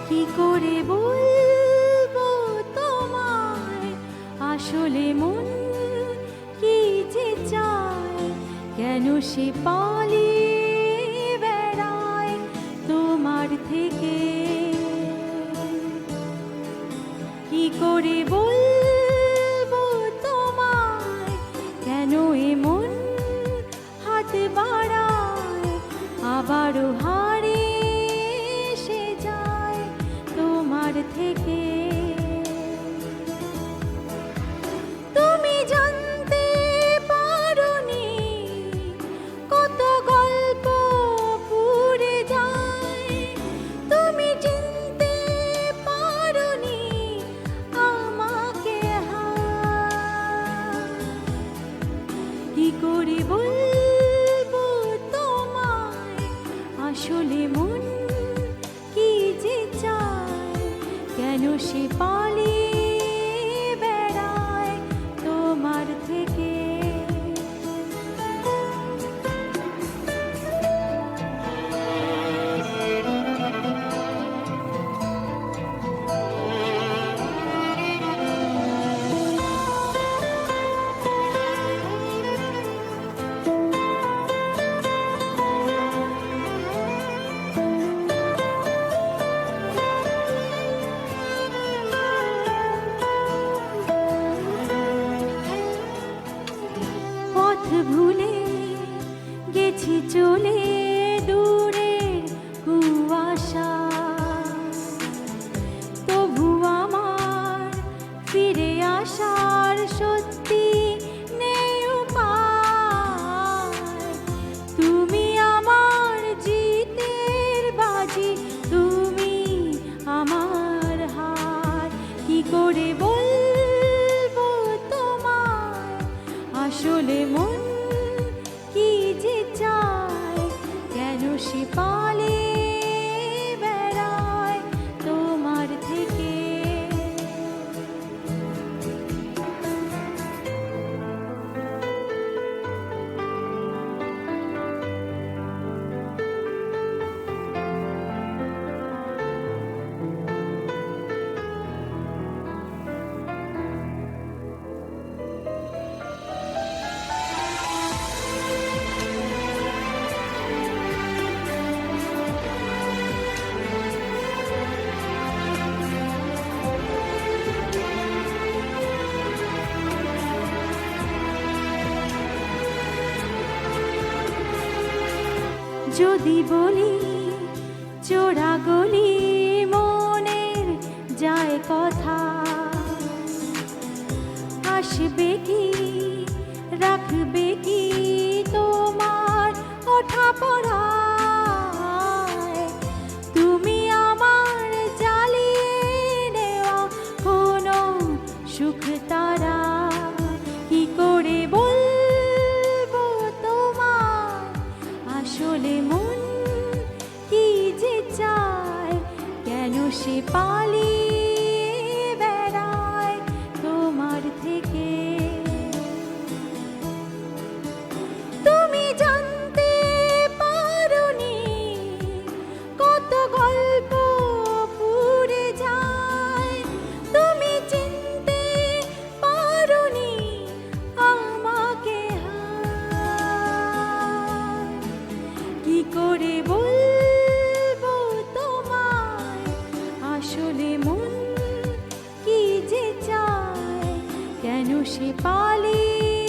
কি করে বলবো তোমায়, আসলে মন কি যে চায়, কেন সে পালিয়ে বেড়ায় তোমার থেকে। কি করে বলবো তোমায়, কেন এমন হাত বাড়ায়, আবারও হারিয়ে এসে যায় তোমার থেকে। তুমি জানতে পারোনি কত গল্প পুড়ে যায়, তুমি চিনতে পারোনি আমাকে। কি করে বলবো তোমায়, আসলে মন কি যে চায়, কেন সে পালিয়ে বেড়ায় তোমার থেকে। পথ ভুলে গেছি চলে দূরের কুয়াশা, তবু আমার ফিরে আসার সত্যি নেই উপায়। তুমি আমার জিতের বাজি, তুমি আমার হার। কি করে বলবো তোমায়, আসলে মন কি যে চায়, কেন সে পালিয়ে বেড়ায় তোমার থেকে। যদি বলি চোরা গলি মনের যায় কথা, আসবে কি রাখবে কি তোমার ওঠা পড়ায়। তুমি আমার জ্বালিয়ে নেওয়া কোনো সুখ তারা। কি করে বলবো তোমায়, আসলে মন কি যে চায়, কেন সে পালিয়ে বেড়ায় তোমার থেকে। তুমি জানতে পারোনি কত গল্প পুড়ে যায়, তুমি চিনতে পারোনি আমাকে। কি করে বলবো তোমায়, আসলে মন কি যে চায়, কেন সে পালিয়ে